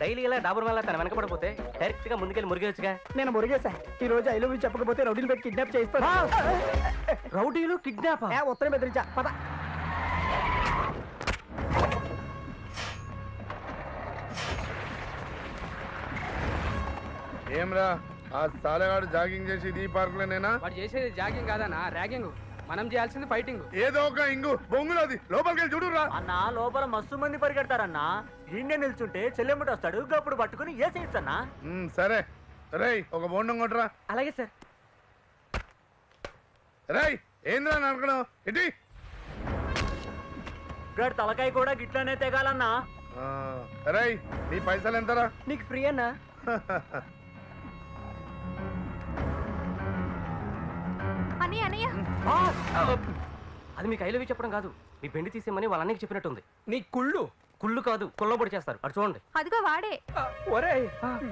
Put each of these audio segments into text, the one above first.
Daily ఇలా డాబర్ వల్ల తన వెనకపడిపోతే డైరెక్ట్ గా ముందుకెళ్ళి మురిగేచ్చుగా. నేను మురిగేసా. ఈ రోజు ఐ లవ్ యూ చెప్పకపోతే రౌడీలు పెట్టి కిడ్నాప్ చేయిస్తాను. రౌడీలు కిడ్నాప్ ఉత్తరం బెదిరించా పద. ఏమ్రా ఆ సాలెగాడు జాగింగ్ చేసి ఈ పార్క్ లోనేనా? వాడు చేసేది జాగింగ్ కాదన్నా, ర్యాగింగ్. మనం చేయాల్సింది ఫైటింగ్. ఏదో ఒక ఇంగు బొంగులది లోపలికి వెళ్ళి చూడురా. అన్న లోపల మస్తు మంది పరిగెడతారన్నా. ఈయనే నిల్చుంటే చెల్లెమ్మటి వస్తాడు, గప్పుడు పట్టుకుని ఏ సీట్స్ అన్నా. సరే రేయ్ ఒక బోండం కొట్టరా. అలాగే సార్. రేయ్ ఏంద్రా నడకడం ఇటీ. గడు తలకాయ కూడా గిట్లనే తెగాలన్నా. రేయ్ నీ పైసలు ఎంతరా? నీకు ఫ్రీ అన్నా. అది మీకు ఐలవి చెప్పడం కాదు, మీ బెండి తీసేయమని వాళ్ళ అన్నయ్యకి చెప్పినట్టుంది. నీ కుళ్ళు కుళ్ళు కాదు కుళ్ళబొడి చేస్తారు. అటు చూడండి. అదిగో వాడే. ఒరే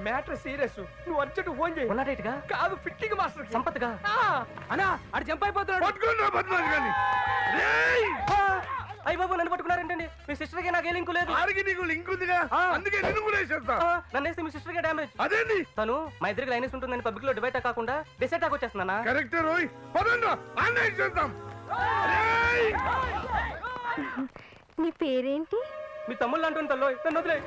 మ్యాటర్ సీరియస్, నువ్వు అర్జెంట్ ఫోన్ చేయి. ఉన్నట్టేట్గా కాదు ఫిట్టింగ్ మాస్టర్ సంపత్గా. అన్నా అడు జంప్ అయిపోతున్నాడు. అయ్య బాబు నన్ను పట్టుకున్నారేంటండి? మీ సిస్టర్ కి నాకే లింక్ లేదు. నీకు లింక్ ఉందిగా, అందుకే నిన్ను కూడా వేసేస్తా. నన్ను వేస్తే మీ సిస్టర్ కి డ్యామేజ్. అదేంటి తను మా ఇద్దరికి లైనెస్ ఉంటుందని పబ్లిక్ లో డివైడ్ కాకుండా డిసైడ్ వచ్చేస్తున్నా. కరెక్ట్ రోయ్, పదండి ఆన్లైన్ చేద్దాం. నీ పేరేంటి? మీ తమ్ముళ్ళు అంటుంది తల్లో, నన్ను వదిలే.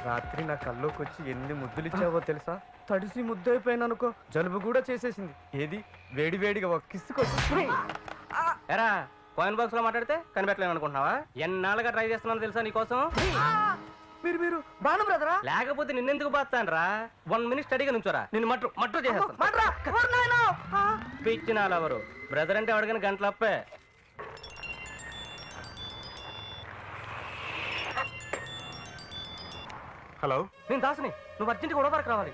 రాత్రి నా కల్లోకి వచ్చి ఎన్ని ముద్దులు ఇచ్చావో తెలుసా? తడిసి ముద్దైపోయాను అనుకో, జలుబు కూడా చేసేసింది. ఏది వేడి వేడిగా ఒక కిస్సుకొచ్చి. ఎరా కాయిన్ బాక్స్ లో మాట్లాడితే కనిపెట్టలేను అనుకుంటున్నావా? ఎన్నాళ్ళుగా ట్రై చేస్తున్నాను తెలుసా నీకోసం. మీరు బాను బ్రదరా? లేకపోతే నిన్నెందుకు బాస్తాను రా? 1 minute స్టడీగా నుంచోరా, నిన్ను మట్టు చేసేస్తాను. పిచ్చినాలు ఎవరు బ్రదర్ అంటే అడగని గంటలప్పే. హలో నేను దాసుని, నువ్వు అర్జెంట్ గొడవ వరకు రావాలి.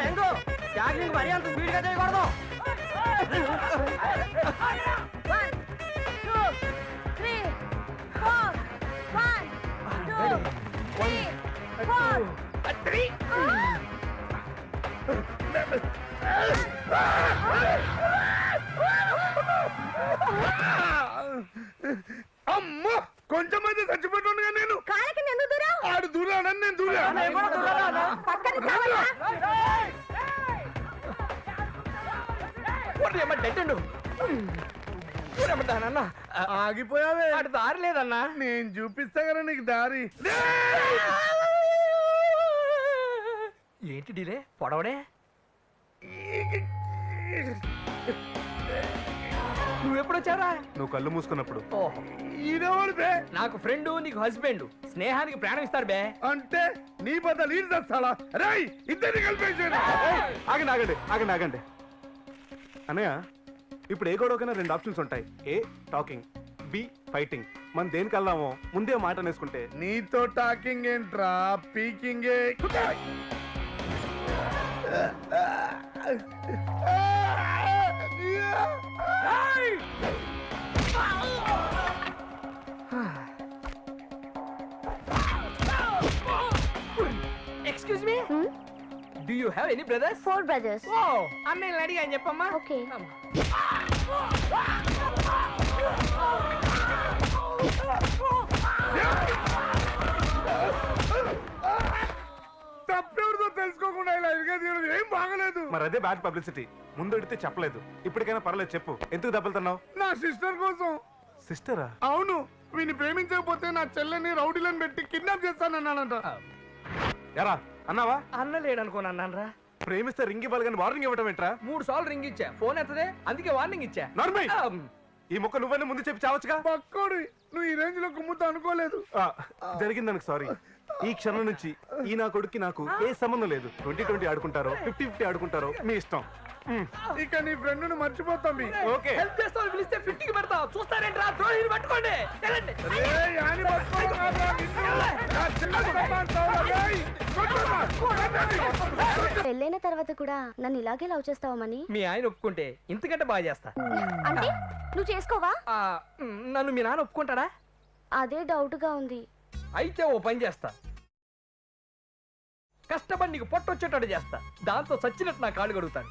ఎంగో జాగింగ్ మరీ అంత స్పీడ్ గా చేయకూడదు. 1 2 3 4 1 2 3 అమ్మో కొంచెం మంది చచ్చిపోతుండగా నేను కాళ్ళకి ఎందుకు దూరం? ఆడు దూరాడని నేను దూరా. పక్కన కావాలా? ఆగిపోయావే. అటు దారి లేదన్నా. నేను చూపిస్తా కదా నీకు దారి. ఏంటి డీలే పొడవడే? నువ్వెప్పుడొచ్చారా? నువ్వు కళ్ళు మూసుకున్నప్పుడు. నాకు ఫ్రెండ్, నీకు హస్బెండ్, స్నేహానికి ప్రాణం ఇస్తారు బే. అంటే నీ బదులు ఈడు తెస్తాడా? రేయ్ ఇద్దరిని కలిపేసాడు. ఆగండి అన్నయ్య, ఇప్పుడు ఏ గొడవకైనా 2 ఆప్షన్స్ ఉంటాయి. A talking, B fighting. మనం దేనికి వెళ్దామో ముందే మాట అనేసుకుంటే. నీతో టాకింగ్ ఏంట్రా, పీకింగే. Excuse me, do you have any brothers? 4 brothers. ఓ అన్నయ్యని అడిగా అని చెప్పమ్మా. Okay. తప్పెవరితో తెలుసుకోకుండా ఇలా ఎరగదు, ఏం బాగలేదు. మరి అదే బ్యాడ్ పబ్లిసిటీ. ముందు అడిగితే చెప్పలేదు, ఇప్పటికైనా పర్లేదు చెప్పు, ఎందుకు దెబ్బలుతున్నావు? నా సిస్టర్ కోసం. సిస్టరా? అవును, వీని ప్రేమించకపోతే నా చెల్లెని రౌడీలను పెట్టి కిడ్నాప్ చేస్తానన్నానంట. ఎరా అన్నావా? అన్న లేడనుకోని అన్నాను రా. ప్రేమిస్తే రింగ్ ఇవ్వాలి కానీ వార్నింగ్ ఇవ్వటం ఏంట్రా? 3 సార్లు రింగ్ ఇచ్చా, ఫోన్ ఎత్తదే, అందుకే వార్నింగ్ ఇచ్చా. నార్మల్ ఈ మొక్క నువ్వన్నీ ముందు చెప్పి చావచ్చుగా. పక్కోడు నువ్వు ఈ రేంజ్ లో కుమ్ముతా అనుకోలేదు. జరిగిందానికి సారీ. ఈ క్షణం నుంచి ఈ నా కొడుక్కి నాకు ఏ సంబంధం లేదు. 20-20 ఆడుకుంటారో 50-50 ఆడుకుంటారో మీ ఇష్టం. ఇక నీ ఫ్రెండ్ ను మర్చిపోతాం. ఓకే హెల్ప్ చేస్తావు, పిలిస్తే ఫిట్టింగ్ పెడతావు. చూస్తారేంట్రా, ద్రోహిని పట్టుకోండి. పెళ్ళైన తర్వాత కూడా నన్ను ఇలాగే లవ్ చేస్తావమని మీ ఆయన ఒప్పుకుంటే ఇంతకంటే బాగా చేస్తా. అంటే నువ్వు చేసుకోవా? నన్ను మీ నాన్న ఒప్పుకుంటాడా? అదే డౌట్ గా ఉంది. అయితే ఓ పని చేస్తా, కష్టపడి నీకు పొట్టొచ్చేటట్టు చేస్తా, దాంతో చచ్చినట్టు నా కాళ్ళు కడుగుతాను.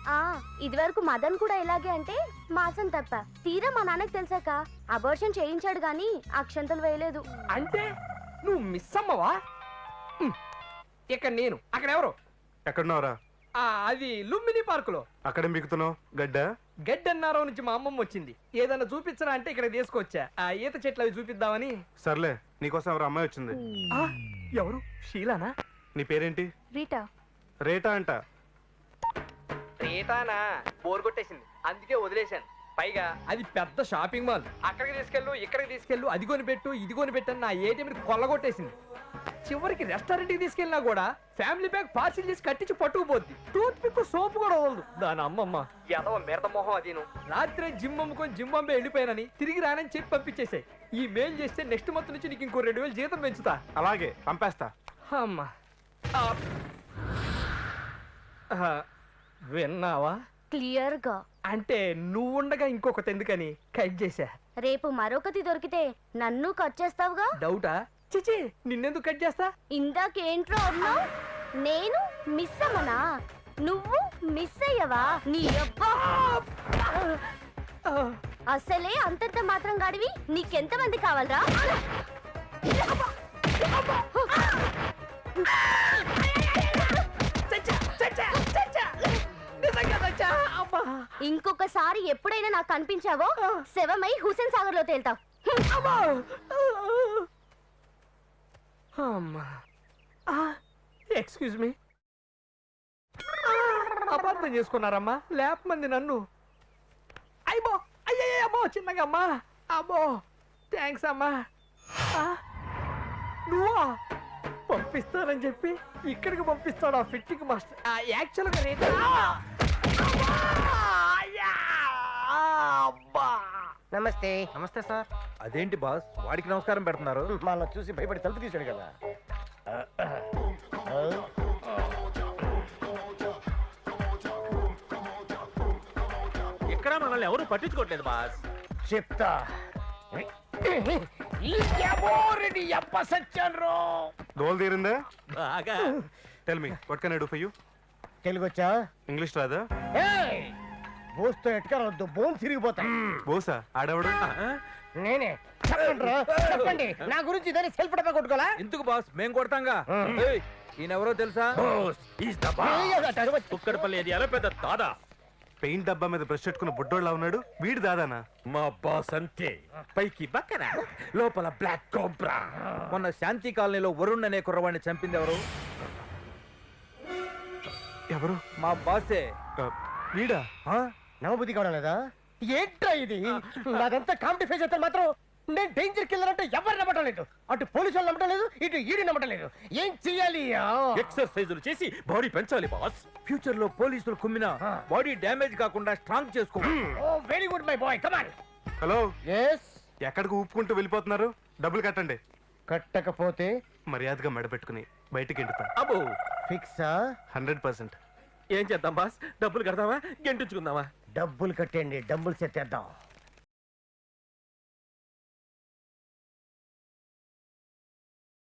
ఇది వరకు మదన్ కూడా ఇలాగే అంటే మాసం తప్ప. తీరా మా నాన్నకి తెలిసాక అబోర్షన్ చేయించాడు గాని అక్షంతలు వేయలేదు. అంటే నువ్వు మిస్ అమ్మవా? ఇక్కడ నేను, అక్కడ ఎవరు? ఎక్కడున్నావురా? అది లుంబిని పార్కులో. అక్కడే మిగుతున్నావు గడ్డ? గడ్డన్నారో నుంచి మా అమ్మమ్మ వచ్చింది, ఏదన్నా చూపించరా అంటే ఇక్కడ తీసుకొచ్చా. ఆ ఈత చెట్లు అవి చూపిద్దామని. సర్లే, నీకోసం ఎవరు అమ్మాయి వచ్చింది. ఎవరు? షీలానా? నీ పేరేంటి? రీటా. రేటా అంట. రేటానా? బోర్ కొట్టేసింది, అందుకే వదిలేశాను. పైగా అది పెద్ద షాపింగ్ మాల్, అక్కడికి తీసుకెళ్ళు ఇక్కడికి తీసుకెళ్ళు, అది కొనిపెట్టు ఇది కొనిపెట్టు అని నా ఏటీఎం కొల్లగొట్టేసింది. చివరికి రెస్టారెంట్కి తీసుకెళ్ళినా కూడా ఫ్యామిలీ బ్యాగ్ పార్సిల్ చేసి కట్టించి పట్టుకుపోద్ది. టూత్ పిక్ సోపు కూడా వదలదు దాని అమ్మమ్మ. ఎదవ మిరద మొహం అదిను. రాత్రే జిమ్ అమ్ముకొని జిమ్ అమ్మే వెళ్ళిపోయానని తిరిగి రానని చెప్పి పంపించేసాయి. ఈ మెయిల్ చేస్తే నెక్స్ట్ మంత్ నుంచి నీకు ఇంకో 2000 జీతం పెంచుతా. అలాగే పంపేస్తా. అమ్మా విన్నావా? క్లియర్ గా. అంటే నువ్వుండగా ఇంకొకటి ఎందుకని కట్ చేశా. రేపు మరొకటి దొరికితే నన్ను కట్ చేస్తావుగా? డౌటా? చిచి, నిన్నెందుకు కట్ చేస్తా? ఇందాకేంట్రో అన్నావు? నేను మిస్ అమ్మనా? నువ్వు మిస్ అయ్యవా? నీ అబ్బా! అసలే అంతంత మాత్రం గాడివి, నీకెంతమంది కావాలరా? ఇంకొకసారి ఎప్పుడైనా నాకు కనిపించావో శవమై హుసేన్ సాగర్ లో తేల్తావు. ఎక్స్క్యూజ్ మీ, అపార్థం చేసుకున్నారమ్మా, లేపమంది నన్ను. అయ్యో అయ్యో చిన్నగా అమ్మా. అబ్బో థ్యాంక్స్ అమ్మా. నువ్వా? పంపిస్తానని చెప్పి ఇక్కడికి పంపిస్తాడు ఆ ఫిట్టింగ్ మాస్టర్. యాక్చువల్గా రేట్ నమస్తే. నమస్తే సార్. అదేంటి బాస్, వాడికి నమస్కారం పెడుతున్నారు? మనం చూసి భయపడి తలుపు తీసాడు కదా. ఇక్కడ మనల్ని ఎవరు పట్టించుకోవట్లేదు బాస్. చెప్తా. గోల్ తీరిందా? బాగా. Tell me what can I do for you? Telugu వచ్చా? ఇంగ్లీష్ రాదా? బోస్తో ఎట్టుకరవద్దు, బోన్ తిరిగిపోతా. బోసా? ఆడవడు? నేనే. చెప్పండి నా గురించి ఇదని సెల్ఫ్ డబ్బా కొట్టుకోవాలా? ఎందుకు బాస్, మేం కొడతాంగా. ఈయనెవరో తెలుసా? కుక్కడపల్లి ఏరియాలో పెద్ద దాదా. పెయింట్ డబ్బా మీద బ్రష్ పెట్టుకున్న బుడ్డోళ్ళ ఉన్నాడు, వీడి దాదానా? మా బాస్ అంతే, పైకి బక్కన లోపల బ్లాక్ కోబ్రా. మొన్న శాంతి కాలనీలో వరుణ్ అనే కుర్రవాడిని చంపింది ఎవరు? ఎవరు? మా బాసే. వీడా? నమ్మబుద్ధి కావడం లేదా? ఏంట్రా ఇది? నాదంతా కామెడీ ఫేస్ అయితే మాత్రం నేను డేంజర్ కిల్లర్ అంటే ఎవరు నమ్మటం లేదు. అటు పోలీసు వాళ్ళు నమ్మటం లేదు, ఇటు ఈడి నమ్మటం లేదు. ఏం చెయ్యాలి? ఎక్సర్సైజులు చేసి బాడీ పెంచాలి బాస్. ఫ్యూచర్ లో పోలీసులు కుమ్మినా బాడీ డ్యామేజ్ కాకుండా స్ట్రాంగ్ చేసుకో. Oh very good my boy, come on. Hello, yes ఎక్కడికి ఊపుకుంటూ వెళ్ళిపోతున్నారు? డబ్బులు కట్టండి. కట్టకపోతే మర్యాదగా మెడబెట్టుకుని బయటికి ఎండుతా. అబ్బో, ఫిక్సా? 100%. ఏం చేద్దాం బాస్? డబ్బులు కడదామా గెంటించుకుందామా? డబ్బులు కట్టండి, డబ్బులు సెత్తేద్దాం.